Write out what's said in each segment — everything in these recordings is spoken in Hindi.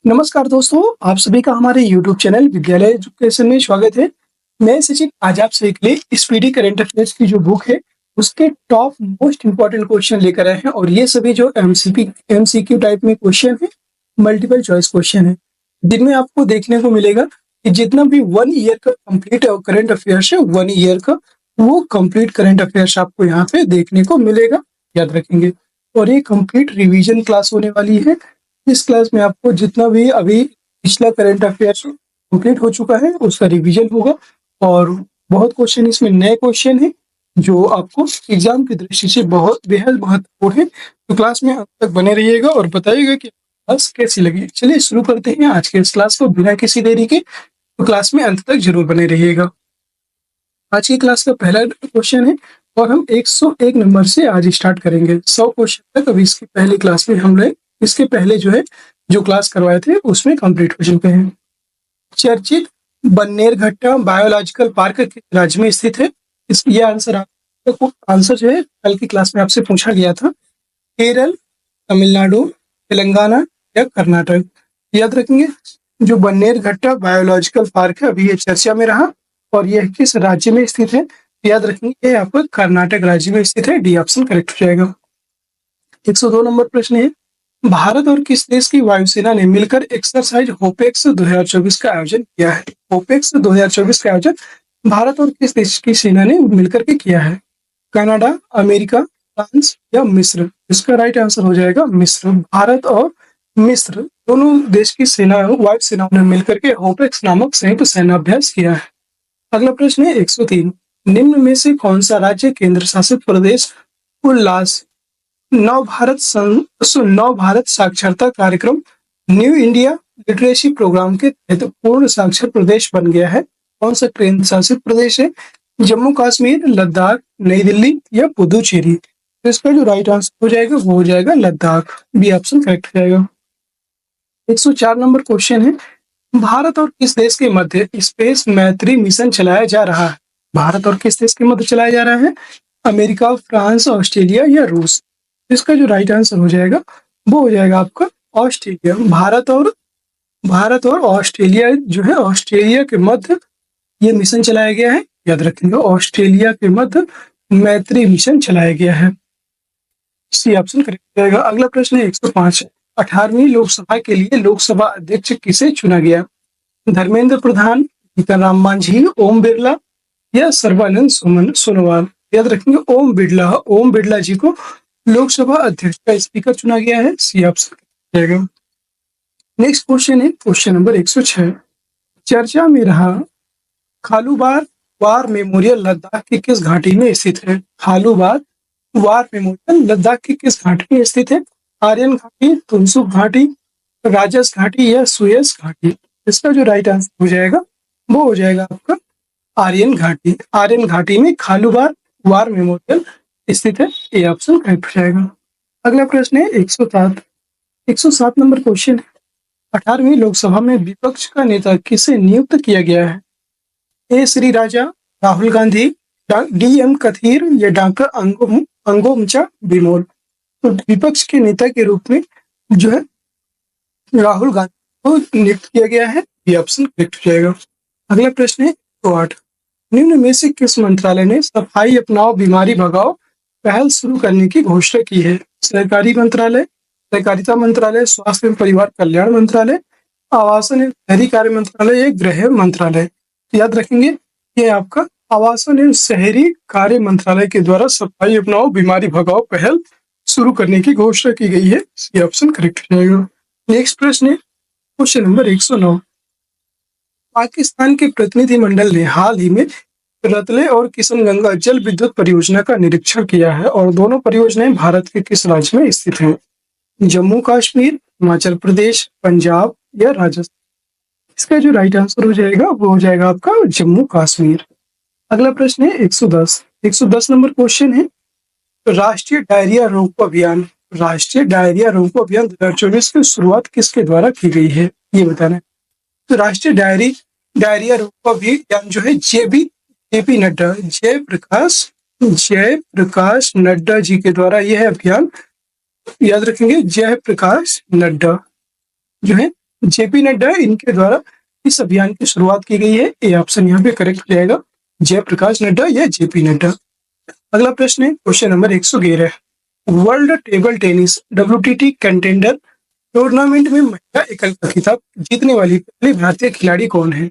नमस्कार दोस्तों, आप सभी का हमारे YouTube चैनल विद्यालय एजुकेशन में स्वागत है। मैं सचिन आज आप सभी के लिए स्पीडी करंट अफेयर्स की जो बुक है, उसके टॉप मोस्ट इम्पोर्टेंट क्वेश्चन लेकर आए हैं और ये सभी जो एमसीक्यू टाइप में क्वेश्चन है, मल्टीपल चॉइस क्वेश्चन है, जिनमें आपको देखने को मिलेगा कि जितना भी 1 ईयर का कंप्लीट करंट अफेयर्स है, 1 ईयर का वो कंप्लीट करंट अफेयर्स आपको यहाँ पे देखने को मिलेगा, याद रखेंगे। और ये कंप्लीट रिवीजन क्लास होने वाली है। इस क्लास में आपको जितना भी अभी पिछला करंट अफेयर्स कंप्लीट हो चुका है उसका रिवीजन होगा और बहुत क्वेश्चन इसमें नए क्वेश्चन हैं जो आपको एग्जाम की दृष्टि से बहुत बेहद महत्वपूर्ण है। तो क्लास में अंत तक बने रहिएगा और बताइएगा कि क्लास कैसी लगी। चलिए शुरू करते हैं आज के इस क्लास को बिना किसी देरी के। तो क्लास में अंत तक जरूर बने रहिएगा। आज की क्लास का पहला क्वेश्चन है और हम 101 नंबर से आज स्टार्ट करेंगे 100 क्वेश्चन तक। अभी इसकी पहली क्लास में हमने इसके पहले जो क्लास करवाए थे उसमें कंप्लीट हो चुके हैं। चर्चित बन्नेरघट्टा बायोलॉजिकल पार्क किस राज्य में स्थित है? ये आंसर जो है कल की क्लास में आपसे पूछा गया था। केरल, तमिलनाडु, तेलंगाना या कर्नाटक। याद रखेंगे जो बन्नेरघट्टा बायोलॉजिकल पार्क है अभी ये चर्चा में रहा और यह किस राज्य में स्थित है? याद रखेंगे ये आपका कर्नाटक राज्य में स्थित है। डी ऑप्शन करेक्ट हो जाएगा। 102 नंबर प्रश्न है, भारत और किस देश की वायुसेना ने मिलकर एक्सरसाइज होपेक्स 2024 का आयोजन किया है? होपेक्स 2024 का आयोजन भारत और किस देश की सेना ने मिलकर के किया है? कनाडा, अमेरिका, फ्रांस या मिस्र? इसका राइट आंसर हो जाएगा मिस्र। भारत और मिस्र दोनों देश की वायु सेनाओं ने मिलकर के होपेक्स नामक संयुक्त सेनाभ्यास किया है। अगला प्रश्न है 103, निम्न में से कौन सा राज्य केंद्र शासित प्रदेश उल्लास नव भारत साक्षरता कार्यक्रम न्यू इंडिया लिटरेसी प्रोग्राम के तहत पूर्ण साक्षर प्रदेश बन गया है? कौन सा केंद्र शासित प्रदेश है? जम्मू कश्मीर, लद्दाख, नई दिल्ली या पुदुचेरी? तो इसका जो राइट आंसर हो जाएगा वो हो जाएगा लद्दाख। बी ऑप्शन करेक्ट हो जाएगा। 104 नंबर क्वेश्चन है, भारत और किस देश के मध्य स्पेस मैत्री मिशन चलाया जा रहा है? भारत और किस देश के मध्य चलाया जा रहा है? अमेरिका, फ्रांस, ऑस्ट्रेलिया या रूस? इसका जो राइट आंसर हो जाएगा वो हो जाएगा आपका ऑस्ट्रेलिया। भारत और ऑस्ट्रेलिया जो है, ऑस्ट्रेलिया के मध्य ये मिशन चलाया गया है। याद रखेंगे ऑस्ट्रेलिया के मध्य मैत्री मिशन चलाया गया है। सी ऑप्शन करेक्ट जाएगा। अगला प्रश्न है 105, 18वीं लोकसभा के लिए लोकसभा अध्यक्ष किसे चुना गया? धर्मेंद्र प्रधान, जीतन राम मांझी, ओम बिरला या सर्बानंद सोनोवाल? याद रखेंगे ओम बिरला जी को लोकसभा अध्यक्ष का स्पीकर चुना गया है। सी ऑप्शन जाएगा। नेक्स्ट क्वेश्चन है क्वेश्चन नंबर 106, चर्चा में रहा खालूबार वार मेमोरियल लद्दाख की किस घाटी में स्थित है? खालूबार वार मेमोरियल लद्दाख की किस घाटी में स्थित है? आर्यन घाटी, तुनसुक घाटी, राजस घाटी या सुयस घाटी? इसका जो राइट आंसर हो जाएगा वो हो जाएगा आपका आर्यन घाटी। आर्यन घाटी में खालूबार वार मेमोरियल स्थित है। ए ऑप्शन करेक्ट हो जाएगा। अगला प्रश्न है 107 नंबर क्वेश्चन है, 18वीं लोकसभा में विपक्ष का नेता किसे नियुक्त किया गया है? ए श्री राजा, राहुल गांधी, डी.एम. कथीर या डॉक्टर अंगोमचा बिमोल? तो विपक्ष के नेता के रूप में जो है राहुल गांधी को नियुक्त किया गया है। ये ऑप्शन करेक्ट हो जाएगा। अगला प्रश्न है 108, निम्न में से किस मंत्रालय ने सफाई अपनाओ बीमारी भगाओ पहल शुरू करने की घोषणा की है? सहकारी मंत्रालय, सहकारिता मंत्रालय, स्वास्थ्य एवं परिवार कल्याण मंत्रालय, आवासन एवं शहरी कार्य मंत्रालय या गृह मंत्रालय? याद रखेंगे ये आपका आवासन एवं शहरी कार्य मंत्रालय के द्वारा सफाई अपनाओ बीमारी भगाओ पहल शुरू करने की घोषणा की गई है। ये ऑप्शन करेक्ट हो जाएगा। नेक्स्ट प्रश्न है क्वेश्चन नंबर 109, पाकिस्तान के प्रतिनिधिमंडल ने हाल ही में रतले और किशनगंगा जल विद्युत परियोजना का निरीक्षण किया है और दोनों परियोजनाएं भारत के किस राज्य में स्थित हैं? जम्मू कश्मीर, हिमाचल प्रदेश, पंजाब या राजस्थान? इसका जो राइट आंसर हो जाएगा वो हो जाएगा आपका जम्मू कश्मीर। अगला प्रश्न है 110 नंबर क्वेश्चन है, राष्ट्रीय डायरिया रोको अभियान 2024 की शुरुआत किसके द्वारा की गई है? ये बताना है। तो राष्ट्रीय डायरिया रोको अभियान जो है जेपी नड्डा, जयप्रकाश नड्डा जी के द्वारा यह अभियान, याद रखेंगे जयप्रकाश नड्डा जो है जेपी नड्डा, इनके द्वारा इस अभियान की शुरुआत की गई है। ए ऑप्शन यहाँ पे करेक्ट हो जाएगा, जयप्रकाश नड्डा या जेपी नड्डा। अगला प्रश्न है question number 111, world table tennis WTT contender tournament में महिला एकल का खिताब जीतने वाली पहली भारतीय खिलाड़ी कौन है?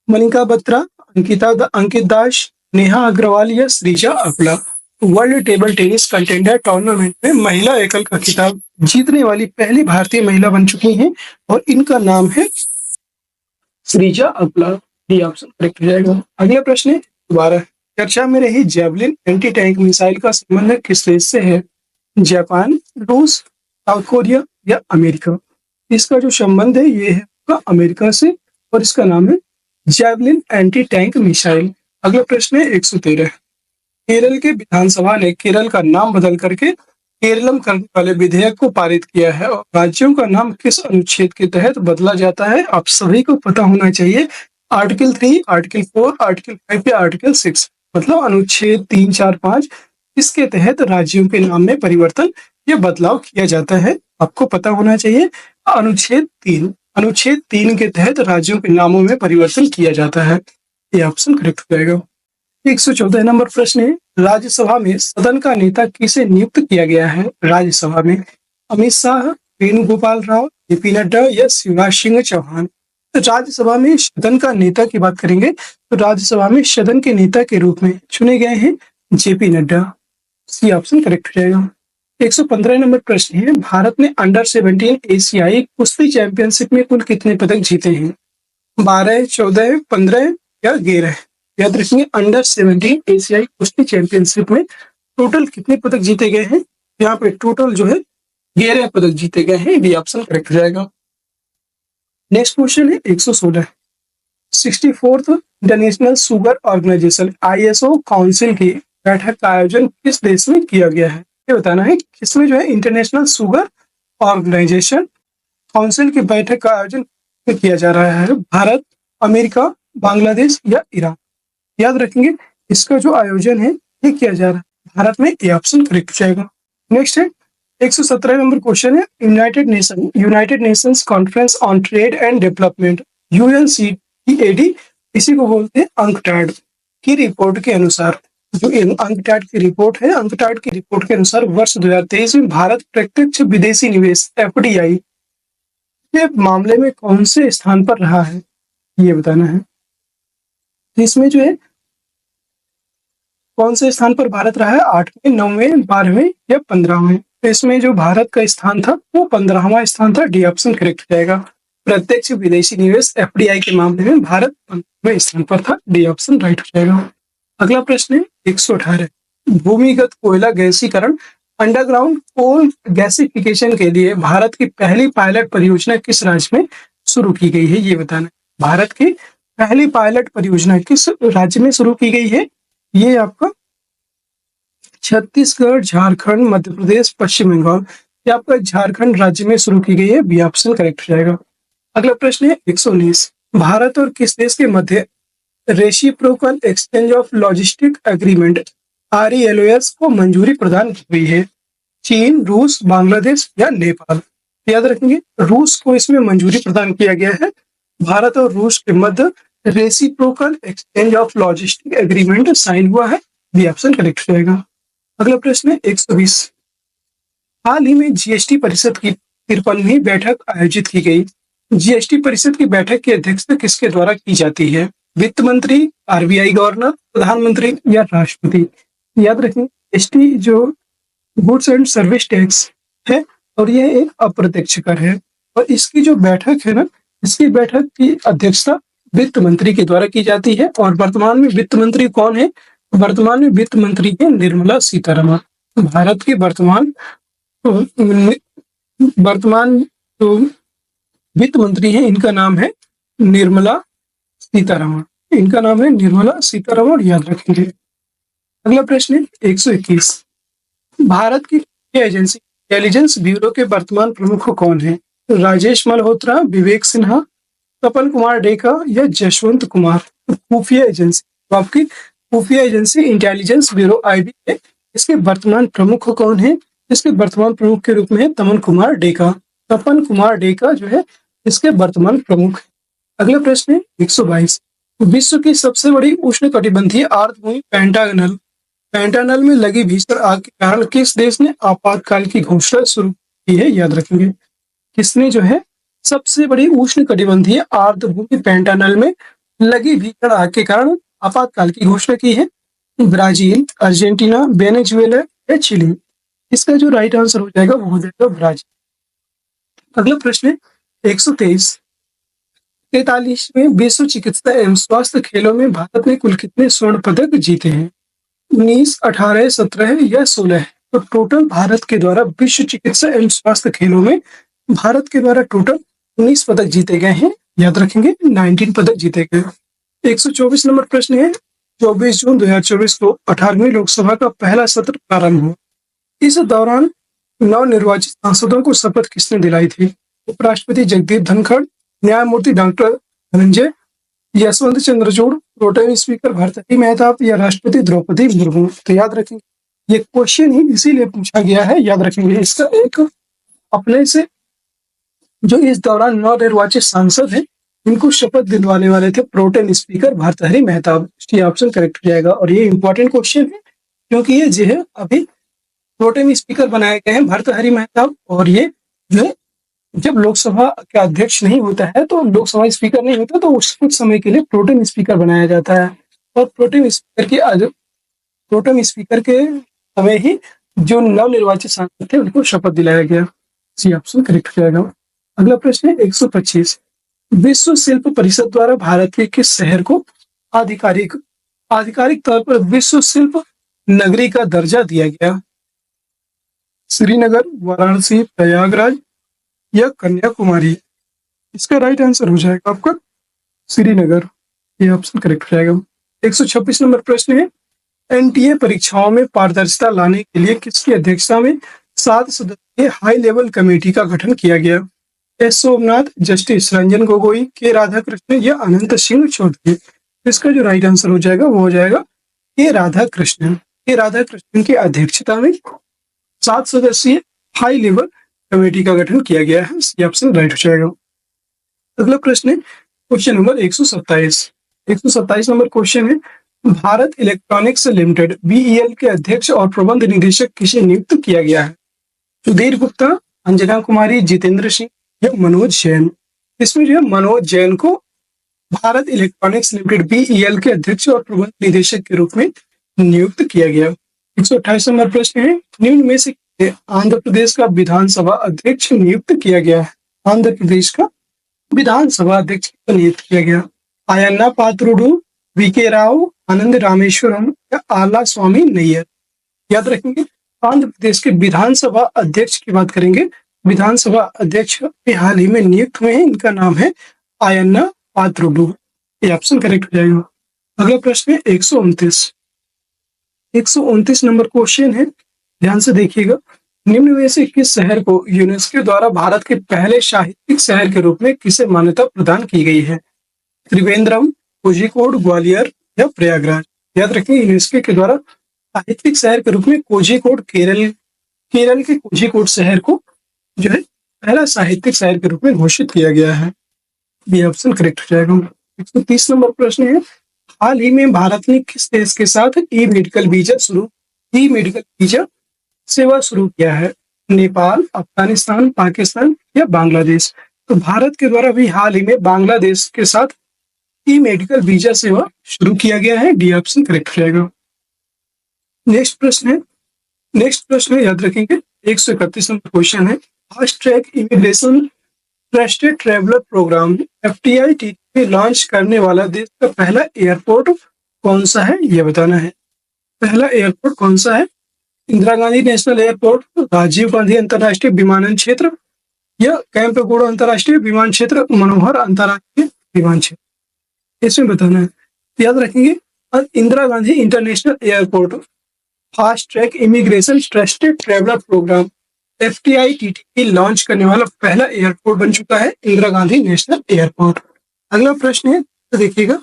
मनिका बत्रा, अंकित दास, नेहा अग्रवाल या Sreeja Akula. World table tennis contender tournament में महिला एकल का खिताब जीतने वाली पहली भारतीय महिला बन चुकी हैं और इनका नाम है श्रीजा अकला। डी ऑप्शन करेक्ट हो जाएगा। अगला प्रश्न है 12, चर्चा में रही जेवलिन एंटी टैंक मिसाइल का संबंध किस देश से है? जापान, रूस, साउथ कोरिया या अमेरिका। इसका जो संबंध है ये है आपका अमेरिका से और इसका नाम है जेवलिन एंटी टैंक मिसाइल। अगला प्रश्न है 113, केरल के विधानसभा ने केरल का नाम बदल करके केरलम करने वाले विधेयक को पारित किया है और राज्यों का नाम किस अनुच्छेद के तहत बदला जाता है? आप सभी को पता होना चाहिए। आर्टिकल 3, आर्टिकल 4, आर्टिकल 5 या आर्टिकल 6, मतलब अनुच्छेद 3, 4, 5, इसके तहत राज्यों के नाम में परिवर्तन या बदलाव किया जाता है। आपको पता होना चाहिए अनुच्छेद 3, अनुच्छेद 3 के तहत राज्यों के नामों में परिवर्तन किया जाता है। ये ऑप्शन करेक्ट हो जाएगा। 114 नंबर प्रश्न है, राज्यसभा में सदन का नेता किसे नियुक्त किया गया है? राज्यसभा में अमित शाह, वेणुगोपाल राव, जेपी नड्डा या शिवराज सिंह चौहान। राज्यसभा में सदन का नेता की बात करेंगे तो राज्यसभा में सदन के नेता के रूप में चुने गए हैं JP Nadda. C option correct हो जाएगा। 115 नंबर प्रश्न है, भारत ने अंडर 17 एशियाई कुश्ती चैंपियनशिप में कुल कितने पदक जीते हैं? 12, 14, 15 या 11। याद रखिए अंडर 17 एशियाई कुश्ती चैंपियनशिप में टोटल कितने पदक जीते गए हैं? यहाँ पे टोटल जो है 11 पदक जीते गए हैं। बी ऑप्शन करेक्ट हो जाएगा। नेक्स्ट क्वेश्चन है 116, 64th international sugar organization ISO council की बैठक का आयोजन किस देश में किया गया है? ये बताना है किसमें जो है इंटरनेशनल शुगर ऑर्गेनाइजेशन काउंसिल की बैठक का आयोजन किया जा रहा है? भारत, अमेरिका, बांग्लादेश या ईरान। याद रखेंगे इसका जो आयोजन है ये किया जा रहा है भारत में। ए ऑप्शन करेक्ट हो जाएगा। नेक्स्ट है 117 नंबर क्वेश्चन है, United Nations conference on trade and development UNCTAD, इसी को बोलते हैं अंकटाड की रिपोर्ट के अनुसार, जो अंकटाड की रिपोर्ट है, अंकटाड की रिपोर्ट के अनुसार वर्ष 2023 में भारत प्रत्यक्ष विदेशी निवेश FDI के मामले में कौन से स्थान पर रहा है? ये बताना है। इसमें जो है कौन से स्थान पर भारत रहा है? 8वें, 9वें, 12वें या 15वें। तो इसमें जो भारत का स्थान था वो 15वां स्थान था। डी ऑप्शन करेक्ट हो जाएगा। प्रत्यक्ष विदेशी निवेश FDI के मामले में भारत 15वें स्थान पर था। डी ऑप्शन राइट हो जाएगा। अगला प्रश्न है 118, भूमिगत कोयला गैसीकरण अंडरग्राउंड कोल गैसिफिकेशन के लिए भारत की पहली पायलट परियोजना किस राज्य में शुरू की गई है? ये बताना। भारत की पहली पायलट परियोजना किस राज्य में शुरू की गई है? ये आपका छत्तीसगढ़, झारखंड, मध्य प्रदेश, पश्चिम बंगाल। ये आपका झारखंड राज्य में शुरू की गई है। बी ऑप्शन करेक्ट हो जाएगा। अगला प्रश्न है 119, भारत और किस देश के मध्य reciprocal exchange of logistic agreement RELOS को मंजूरी प्रदान की गई है? चीन, रूस, बांग्लादेश या नेपाल। याद रखेंगे रूस को इसमें मंजूरी प्रदान किया गया है। भारत और रूस के मध्य reciprocal exchange of logistic agreement sign हुआ है। बी ऑप्शन करेक्ट हो जाएगा। अगला प्रश्न है 120, हाल ही में GST परिषद की 53वीं बैठक आयोजित की गई। GST परिषद की बैठक की अध्यक्षता किसके द्वारा की जाती है? वित्त मंत्री, RBI गवर्नर, प्रधानमंत्री या राष्ट्रपति। याद रखें GST जो गुड्स एंड सर्विस टैक्स है और यह एक अप्रत्यक्ष कर है और इसकी जो बैठक है ना, इसकी बैठक की अध्यक्षता वित्त मंत्री के द्वारा की जाती है। और वर्तमान में वित्त मंत्री कौन है? वर्तमान में वित्त मंत्री है निर्मला सीतारमण। भारत की वर्तमान जो वित्त मंत्री है इनका नाम है निर्मला सीतारमण। इनका नाम है निर्मला सीतारमण, याद रखेंगे। अगला प्रश्न है 121, भारत की एजेंसी इंटेलिजेंस ब्यूरो के वर्तमान प्रमुख कौन है? राजेश मल्होत्रा, विवेक सिन्हा, तपन कुमार डेका या जसवंत कुमार। खुफिया एजेंसी, तो आपकी खुफिया एजेंसी इंटेलिजेंस ब्यूरो IB है। इसके वर्तमान प्रमुख कौन है? इसके वर्तमान प्रमुख के रूप में है तपन कुमार डेका। तपन कुमार डेका जो है इसके वर्तमान प्रमुख हैं। अगला प्रश्न है 122। विश्व की सबसे बड़ी उष्णकटिबंधीय आर्द्रभूमि पेंटागनल पेंटानल में लगी भीषण आग के कारण किस देश ने आपातकाल की घोषणा शुरू की है? याद रखेंगे किसने जो है सबसे बड़ी उष्णकटिबंधीय आर्द्रभूमि पेंटानल में लगी भीषण आग के कारण आपातकाल की घोषणा की है? ब्राजील, अर्जेंटीना, वेनेजुएला या चिली? इसका जो राइट आंसर हो जाएगा वो हो जाएगा ब्राजील। अगला प्रश्न है 123। 43वें विश्व चिकित्सा एवं स्वास्थ्य खेलों में भारत ने कुल कितने स्वर्ण पदक जीते हैं? 19, 18, 17 या 16? तो टोटल भारत के द्वारा विश्व चिकित्सा एवं स्वास्थ्य खेलों में भारत के द्वारा टोटल 19 पदक जीते गए हैं। याद रखेंगे 19 पदक जीते गए। 124 नंबर प्रश्न है 24 जून 2024 को 18वीं लोकसभा का पहला सत्र प्रारंभ हुआ। इस दौरान नवनिर्वाचित सांसदों को शपथ किसने दिलाई थी? उपराष्ट्रपति जगदीप धनखड़, न्यायमूर्ति doctor Dhananjay, Yashwant Chandrachud, pro tem speaker Bhartruhari Mahtab या राष्ट्रपति द्रौपदी मुर्मू? तो याद रखेंगे ये क्वेश्चन ही इसीलिए पूछा गया है। याद रखेंगे इसका एक अपने से जो इस दौरान नवनिर्वाचित सांसद हैं इनको शपथ दिलवाने वाले थे प्रोटेम स्पीकर भर्तृहरि मेहताब। इसलिए ऑप्शन करेक्ट हो जाएगा और ये इंपॉर्टेंट क्वेश्चन है क्योंकि ये जो है अभी प्रोटेम स्पीकर बनाए गए हैं भर्तृहरि मेहताब और ये जो है जब लोकसभा का अध्यक्ष नहीं होता है तो लोकसभा स्पीकर नहीं होता तो उस कुछ समय के लिए प्रोटेम स्पीकर बनाया जाता है और प्रोटेम स्पीकर के समय ही जो नवनिर्वाचित सांसद थे उनको शपथ दिलाया गया। सी ऑप्शन करेक्ट हो जाएगा। अगला प्रश्न है 125। विश्व शिल्प परिषद द्वारा भारत के किस शहर को आधिकारिक तौर पर विश्व शिल्प नगरी का दर्जा दिया गया? श्रीनगर, वाराणसी, प्रयागराज या कन्याकुमारी? इसका राइट आंसर हो जाएगा आपका श्रीनगर। ये ऑप्शन करेक्ट हो जाएगा। 126 नंबर प्रश्न है एनटीए परीक्षाओं में पारदर्शिता लाने के लिए किसकी अध्यक्षता में 7 सदस्यीय हाई लेवल कमेटी का गठन किया गया? एस सोमनाथ, जस्टिस रंजन गोगोई, के राधाकृष्णन या अनंत सिंह चौधरी? इसका जो राइट आंसर हो जाएगा वो हो जाएगा के राधाकृष्णन। के राधाकृष्णन की अध्यक्षता में 7 सदस्यीय हाई लेवल कमेटी का गठन किया गया है। ये ऑप्शन राइट हो जाएगा। अगला प्रश्न है क्वेश्चन नंबर 127। 127 नंबर क्वेश्चन है भारत इलेक्ट्रॉनिक्स लिमिटेड बीईएल के अध्यक्ष और प्रबंध निदेशक किसे नियुक्त किया गया है? सुधीर गुप्ता, अंजना कुमारी, जितेंद्र सिंह या मनोज जैन? इसमें जो है मनोज जैन को भारत इलेक्ट्रॉनिक्स लिमिटेड बीईएल के अध्यक्ष और प्रबंध निदेशक के रूप में नियुक्त किया गया। 128 नंबर प्रश्न है निम्न में से आंध्र प्रदेश का विधानसभा अध्यक्ष नियुक्त किया गया है? आंध्र प्रदेश का विधानसभा अध्यक्ष नियुक्त किया गया? आयन्ना पात्रुडू, वीके राव, आनंद रामेश्वरम या आला स्वामी नैयर? याद रखेंगे आंध्र प्रदेश के विधानसभा अध्यक्ष की बात करेंगे। विधानसभा अध्यक्ष हाल ही में नियुक्त हुए हैं, इनका नाम है आयन्ना पात्रुडू। ये ऑप्शन करेक्ट हो जाएगा। अगला प्रश्न है 129। 129 नंबर क्वेश्चन है, ध्यान से देखिएगा। निम्न में से किस शहर को यूनेस्को द्वारा भारत के पहले साहित्यिक शहर के रूप में किसे मान्यता प्रदान की गई है? त्रिवेंद्रम, कोझिकोड, ग्वालियर या प्रयागराज? याद रखेंगे यूनेस्को के द्वारा साहित्यिक शहर के रूप में कोझिकोड, केरल के कोझिकोड शहर को जो है पहला साहित्यिक शहर के रूप में घोषित किया गया है। ये ऑप्शन करेक्ट हो जाएगा। 130 नंबर प्रश्न है हाल ही में भारत ने किस देश के साथ ई मेडिकल वीजा सेवा शुरू किया है? नेपाल, अफगानिस्तान, पाकिस्तान या बांग्लादेश? तो भारत के द्वारा भी हाल ही में बांग्लादेश के साथ ई मेडिकल वीजा सेवा शुरू किया गया है। डी ऑप्शन करेक्ट हो जाएगा। नेक्स्ट प्रश्न है याद रखेंगे 131 नंबर क्वेश्चन है fast track immigration trusted traveller programme FTIT launch करने वाला देश का पहला एयरपोर्ट कौन सा है? यह बताना है। पहला एयरपोर्ट कौन सा है? इंदिरा गांधी नेशनल एयरपोर्ट, राजीव गांधी अंतर्राष्ट्रीय विमानन क्षेत्र या कैंपेगौड़ा अंतर्राष्ट्रीय विमान क्षेत्र, मनोहर अंतर्राष्ट्रीय विमान क्षेत्र? इसमें बताना है। याद रखेंगे Indira Gandhi international airport fast track immigration trusted traveller programme FTIT launch करने वाला पहला एयरपोर्ट बन चुका है इंदिरा गांधी नेशनल एयरपोर्ट। अगला प्रश्न है तो देखिएगा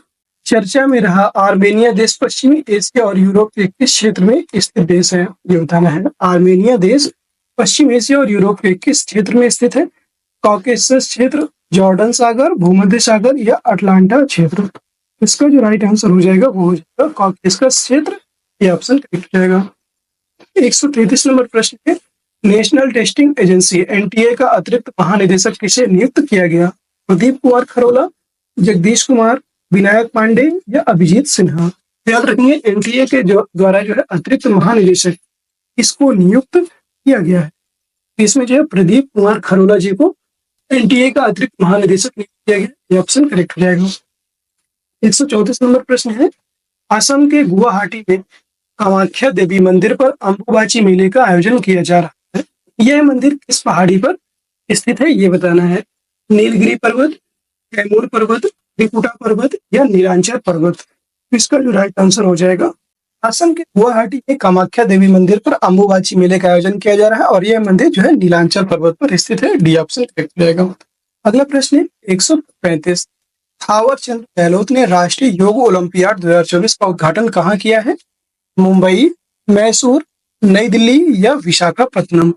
चर्चा में रहा आर्मेनिया देश पश्चिमी एशिया और यूरोप के किस क्षेत्र में स्थित देश है? ये बताना है। आर्मेनिया देश पश्चिम एशिया और यूरोप के किस क्षेत्र में स्थित है? कॉकेसस क्षेत्र, जॉर्डन सागर, भूमध्य सागर या अटलांटा क्षेत्र। इसका जो राइट आंसर हो जाएगा वो हो जाएगा कॉकेसस क्षेत्र। ये ऑप्शन करेक्ट हो जाएगा। 133 नंबर प्रश्न है, नेशनल टेस्टिंग एजेंसी एनटीए का अतिरिक्त महानिदेशक किसे नियुक्त किया गया? प्रदीप कुमार खरोला, जगदीश कुमार, विनायक पांडे या अभिजीत सिन्हा। याद रखिए एनटीए के द्वारा जो है अतिरिक्त महानिदेशक इसको नियुक्त किया गया है। इसमें जो है प्रदीप कुमार खरोला जी को एनटीए का अतिरिक्त महानिदेशक नियुक्त किया गया। ये ऑप्शन करेक्ट हो जाएगा। 134 नंबर प्रश्न है, असम के गुवाहाटी में कामाख्या देवी मंदिर पर अंबुबाची मेले का आयोजन किया जा रहा है। यह मंदिर किस पहाड़ी पर स्थित है ये बताना है। नीलगिरी पर्वत, कैमूर पर्वत, त्रिकुटा पर्वत या नीलांचल पर्वत। इसका जो राइट आंसर हो जाएगा, असम के गुवाहाटी में कामाख्या देवी मंदिर पर अंबुबाची मेले का आयोजन किया जा रहा है और यह मंदिर जो है नीलांचल पर्वत पर स्थित है। डी ऑप्शन करेक्ट हो जाएगा। अगला प्रश्न है 135, थावर चंद गहलोत ने राष्ट्रीय योग ओलंपियाड 2024 का उद्घाटन कहाँ किया है? मुंबई, मैसूर, नई दिल्ली या विशाखापत्तनम।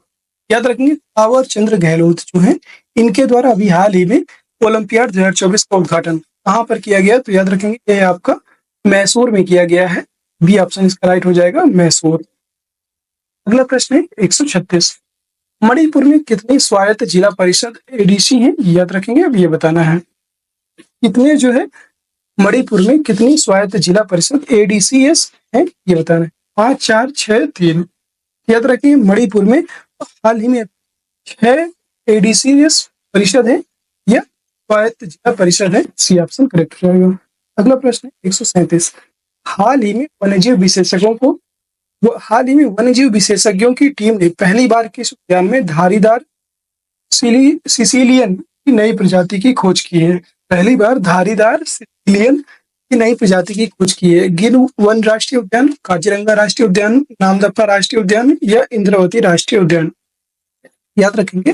याद रखेंगे थावर चंद गहलोत जो है इनके द्वारा अभी हाल ही में ओलंपियाड 2024 का उद्घाटन कहाँ पर किया गया? तो याद रखेंगे ये आपका मैसूर में किया गया है। बी ऑप्शन इसका राइट हो जाएगा, मैसूर। अगला प्रश्न है 136, मणिपुर में कितनी स्वायत्त जिला परिषद एडीसी हैं? याद रखेंगे अब ये बताना है। कितने जो है मणिपुर में कितनी स्वायत्त जिला परिषद एडीसीएस है ये बताना है। 5, 4, 6, 3। याद रखिए मणिपुर में हाल ही में 6 एडीसीएस परिषद है या स्वायत्त जिला परिषद है। सी ऑप्शन करेक्ट हो जाएगा। अगला प्रश्न है 137, हाल ही में वन्यजीव विशेषज्ञों की टीम ने पहली बार किस उद्यान में धारीदार सिसिलियन की नई प्रजाति की खोज की है? पहली बार धारीदार सिसिलियन की नई प्रजाति की खोज की है। गिर वन राष्ट्रीय उद्यान, काजीरंगा राष्ट्रीय उद्यान, नामदफा राष्ट्रीय उद्यान या इंद्रावती राष्ट्रीय उद्यान। याद रखेंगे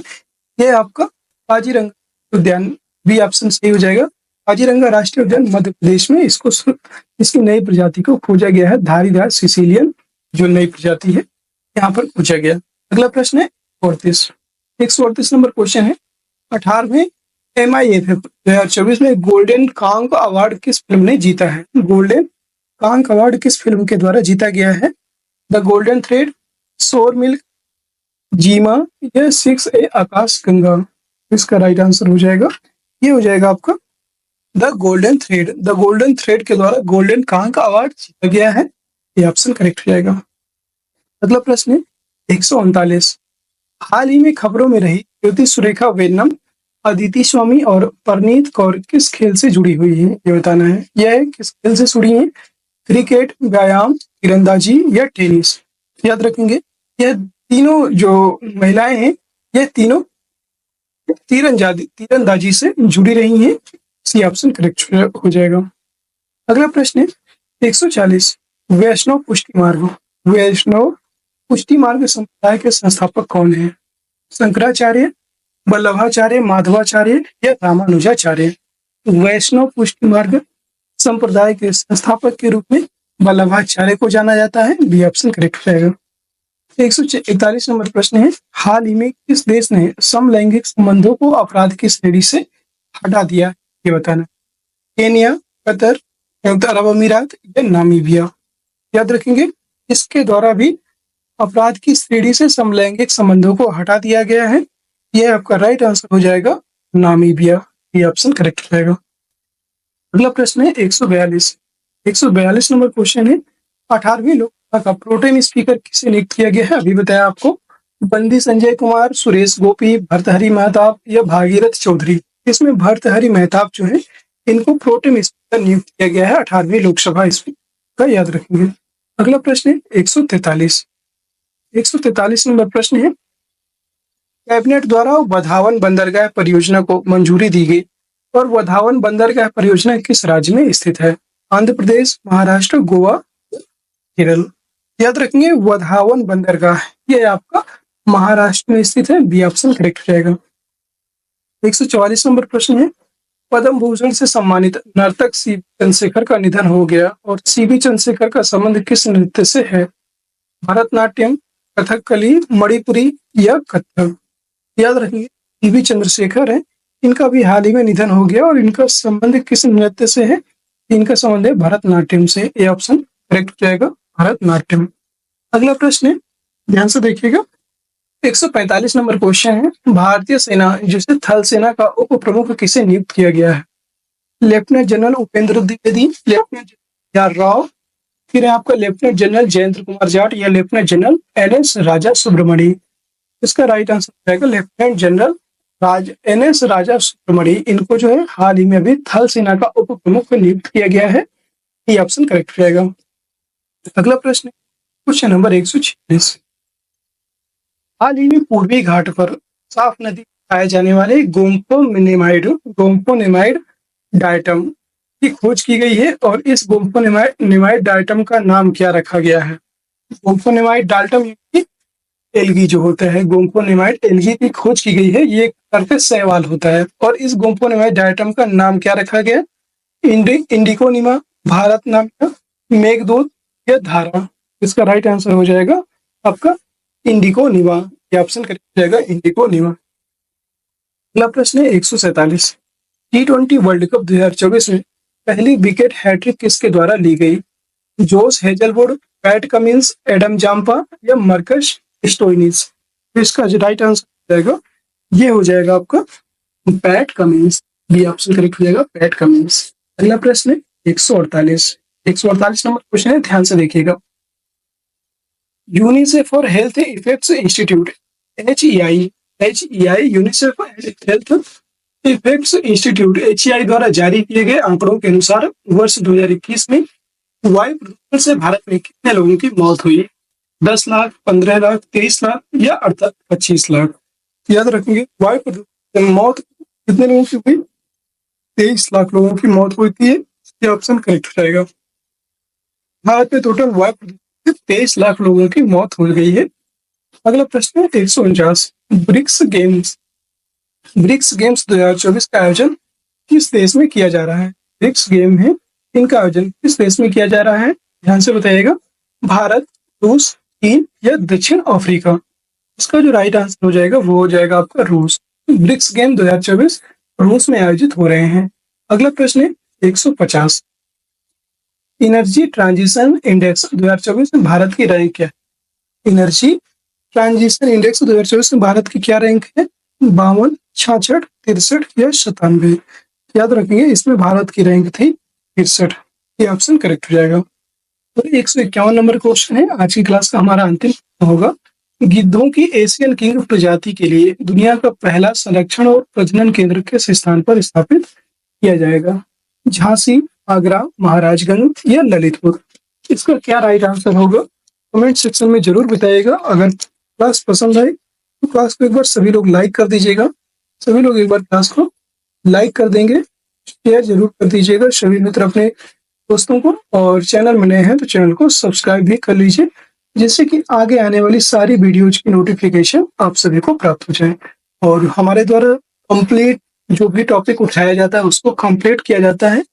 ये आपका काजीरंगा उद्यान। बी ऑप्शन सही हो जाएगा। काजीरंगा राष्ट्रीय उद्यान मध्य प्रदेश में इसकी नई प्रजाति को खोजा गया है। धारीदार सिसिलियन जो नई प्रजाति है यहाँ पर खोजा गया। अगला प्रश्न है 138 नंबर क्वेश्चन है, 18वें MIFF 2024 में गोल्डन कांक अवार्ड किस फिल्म ने जीता है? गोल्डन कांक अवार्ड किस फिल्म के द्वारा जीता गया है? द गोल्डन थ्रेड, सोर मिल्क, जीमा या 6A आकाश गंगा। इसका राइट आंसर हो जाएगा, ये हो जाएगा आपका the golden thread. The golden thread के द्वारा गोल्डन कांक अवार्ड जीता गया है। ये ऑप्शन करेक्ट हो जाएगा। अगला प्रश्न है 139, हाल ही में खबरों में रही ज्योति सुरेखा वेन्नम, अदिति स्वामी और परनीत कौर किस खेल से जुड़ी हुई है ये बताना है। यह किस खेल से जुड़ी है? क्रिकेट, व्यायाम, तीरंदाजी या टेनिस। याद रखेंगे यह तीनों जो महिलाएं हैं ये तीनों तीरंदाजी से जुड़ी रही हैं। सी ऑप्शन करेक्ट हो जाएगा। अगला प्रश्न है 140, वैष्णव पुष्टि मार्ग संप्रदाय के संस्थापक कौन है? शंकराचार्य, वल्लभाचार्य, माधवाचार्य या रामानुजाचार्य। वैष्णव पुष्टि मार्ग संप्रदाय के संस्थापक के रूप में वल्लभाचार्य को जाना जाता है। बी ऑप्शन करेक्ट हो जाएगा। 141 नंबर प्रश्न है, हाल ही में किस देश ने समलैंगिक संबंधों को अपराध की श्रेणी से हटा दिया ये बताना। केन्या, कतर, संयुक्त अरब अमीरात या नामीबिया। याद रखेंगे इसके द्वारा भी अपराध की श्रेणी से समलैंगिक संबंधों को हटा दिया गया है। यह आपका राइट आंसर हो जाएगा नामीबिया। ये ऑप्शन करेक्ट हो जाएगा। अगला प्रश्न है 142 नंबर क्वेश्चन है, 18वीं लोकसभा का प्रोटेम स्पीकर किसे नियुक्त किया गया है? अभी बताया आपको। बंदी संजय कुमार, सुरेश गोपी, भर्तहरि महताब या भागीरथ चौधरी। इसमें भर्तहरि महताब जो है इनको प्रोटेम स्पीकर नियुक्त किया गया है 18वीं लोकसभा स्पीकर का। याद रखेंगे। अगला प्रश्न है 143 नंबर प्रश्न है, कैबिनेट द्वारा वधावन बंदरगाह परियोजना को मंजूरी दी गई और वधावन बंदरगाह परियोजना किस राज्य में स्थित है? आंध्र प्रदेश, महाराष्ट्र, गोवा, केरल। याद रखेंगे वधावन बंदरगाह ये आपका महाराष्ट्र में स्थित है। बी ऑप्शन करेक्ट हो जाएगा। 144 नंबर प्रश्न है, पद्म भूषण से सम्मानित नर्तक सीबी चंद्रशेखर का निधन हो गया और सीबी चंद्रशेखर का संबंध किस नृत्य से है? भरतनाट्यम, कथकली, मणिपुरी या कथक। याद रखिए सीबी चंद्रशेखर है इनका भी हाल ही में निधन हो गया और इनका संबंध किस नृत्य से है? इनका संबंध है भरतनाट्यम से। ये ऑप्शन करेक्ट हो जाएगा, भरतनाट्यम। अगला प्रश्न है, ध्यान से देखिएगा। 145 नंबर क्वेश्चन है, भारतीय सेना जिसे थल सेना का उप प्रमुख किसे नियुक्त किया गया है? Lieutenant general Upendra Dwivedi, lieutenant general R Rao, फिर है आपका लेफ्टिनेंट जनरल जयेंद्र कुमार जाट या लेफ्टिनेंट जनरल एन.एस. राजा सुब्रमणी। इसका राइट आंसर रहेगा लेफ्टिनेंट जनरल एन.एस. राजा सुब्रमणी। इनको जो है हाल ही में अभी थल सेना का उप प्रमुख नियुक्त किया गया है। ये ऑप्शन करेक्ट रहेगा। अगला प्रश्न, क्वेश्चन नंबर 146। हाल ही में पूर्वी घाट पर साफ नदी पाए जाने वाले गोम्पोनेमाइड डायटम की खोज की गई है और इस गोम्पोनेमाइड डायटम का नाम क्या रखा गया है? गोम्पोनेमाइड डाल्टम एल्गी जो होता है, गोम्पोनेमाइड एल्गी की खोज की गई है। ये करके शैवाल होता है और इस गोम्पोनेमाइड डायटम का नाम क्या रखा गया? इंडिकोनिमा, भारतनाट्यम, मेघदूत या धारा। इसका राइट आंसर हो जाएगा आपका इंडिकोनिमा। ये ऑप्शन करेक्ट हो जाएगा, इंडिकोनिमा। अगला प्रश्न है 147। T20 वर्ल्ड कप 2024 में पहली विकेट हैट्रिक किसके द्वारा ली गई? Josh Hazlewood, Pat Cummins, Adam Zampa या मर्कस स्टोइनिस। तो इसका जो राइट आंसर हो जाएगा ये हो जाएगा आपका Pat Cummins. B option correct हो जाएगा, पैट कमिंस। अगला प्रश्न है 148। 148 नंबर क्वेश्चन है, ध्यान से देखिएगा। UNICEF for health effects institute HEI UNICEF health effects institute HEI द्वारा जारी किए गए आंकड़ों के अनुसार वर्ष 2021 में वायु प्रदूषण से भारत में कितने लोगों की मौत हुई? 10 लाख, 15 लाख, 23 लाख या अर्थात 25 लाख। याद रखेंगे, वायु प्रदूषण मौत कितने लोगों की हुई? 23 लाख लोगों की मौत हुई है। ये ऑप्शन करेक्ट हो जाएगा। भारत में टोटल वायु प्रदूषण 23 लाख लोगों की मौत हो गई है। अगला प्रश्न है 149। ब्रिक्स गेम्स 2024 का आयोजन किस देश में किया जा रहा है? ब्रिक्स गेम है, इनका आयोजन किस देश में किया जा रहा है? ध्यान से बताइएगा। भारत, रूस, चीन या दक्षिण अफ्रीका। इसका जो राइट आंसर हो जाएगा वो हो जाएगा आपका रूस। ब्रिक्स गेम 2024 रूस में आयोजित हो रहे हैं। अगला प्रश्न है 150। एनर्जी ट्रांजिशन इंडेक्स 2024 में भारत की रैंक क्या है? एनर्जी ट्रांजिशन इंडेक्स 2024 में भारत की क्या रैंक है? 52, 66, 63 या 97। याद रखिए, इसमें भारत की रैंक थी 63। ये ऑप्शन करेक्ट हो जाएगा। तो 151 नंबर क्वेश्चन है, आज की क्लास का हमारा अंतिम होगा। गिद्धों की एशियन किंग प्रजाति के लिए दुनिया का पहला संरक्षण और प्रजनन केंद्र किस स्थान पर स्थापित किया जाएगा? झांसी, आगरा, महाराजगंज या ललितपुर। इसका क्या राइट आंसर होगा? कमेंट सेक्शन में जरूर बताइएगा। अगर क्लास पसंद आए तो क्लास को एक बार सभी लोग लाइक कर दीजिएगा। सभी लोग एक बार क्लास को लाइक कर देंगे, शेयर जरूर कर दीजिएगा सभी मित्र अपने दोस्तों को, और चैनल में नए हैं तो चैनल को सब्सक्राइब भी कर लीजिए, जिससे कि आगे आने वाली सारी वीडियोज की नोटिफिकेशन आप सभी को प्राप्त हो जाए। और हमारे द्वारा कंप्लीट जो भी टॉपिक उठाया जाता है उसको कंप्लीट किया जाता है।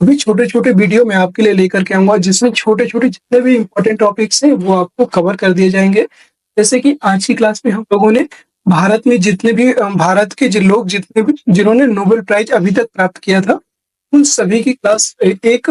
अभी छोटे छोटे वीडियो मैं आपके लिए लेकर के आऊंगा, जिसमें छोटे छोटे जितने भी इंपॉर्टेंट टॉपिक्स हैं वो आपको कवर कर दिए जाएंगे। जैसे कि आज की क्लास में हम लोगों ने भारत में जितने भी भारत के लोग जितने भी जिन्होंने नोबेल प्राइज अभी तक प्राप्त किया था, उन सभी की क्लास एक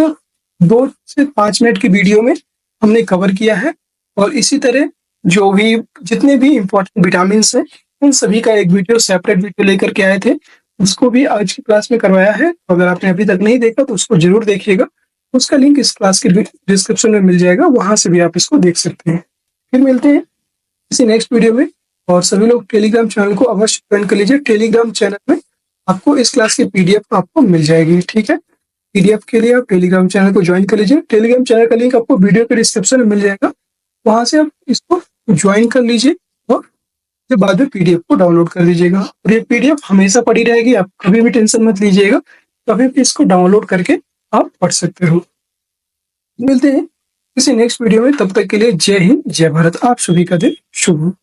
2 से 5 मिनट की वीडियो में हमने कवर किया है। और इसी तरह जो भी जितने भी इम्पोर्टेंट विटामिन हैं उन सभी का एक वीडियो सेपरेट वीडियो लेकर के आए थे, उसको भी आज की क्लास में करवाया है। अगर आपने अभी तक नहीं देखा तो उसको जरूर देखिएगा। उसका लिंक इस क्लास के डिस्क्रिप्शन में मिल जाएगा, वहां से भी आप इसको देख सकते हैं। फिर मिलते हैं किसी नेक्स्ट वीडियो में। और सभी लोग टेलीग्राम चैनल को अवश्य ज्वाइन कर लीजिए। टेलीग्राम चैनल में आपको इस क्लास की PDF आपको मिल जाएगी, ठीक है। PDF के लिए आप टेलीग्राम चैनल को ज्वाइन कर लीजिए। टेलीग्राम चैनल का लिंक आपको वीडियो के डिस्क्रिप्शन में मिल जाएगा, वहां से आप इसको ज्वाइन कर लीजिए और उसके बाद में PDF को डाउनलोड कर लीजिएगा। और ये PDF हमेशा पड़ी रहेगी, आप कभी भी टेंशन मत लीजिएगा, कभी भी इसको डाउनलोड करके आप पढ़ सकते हो। मिलते हैं किसी नेक्स्ट वीडियो में, तब तक के लिए जय हिंद, जय भारत। आप सभी का दिन शुभ हो।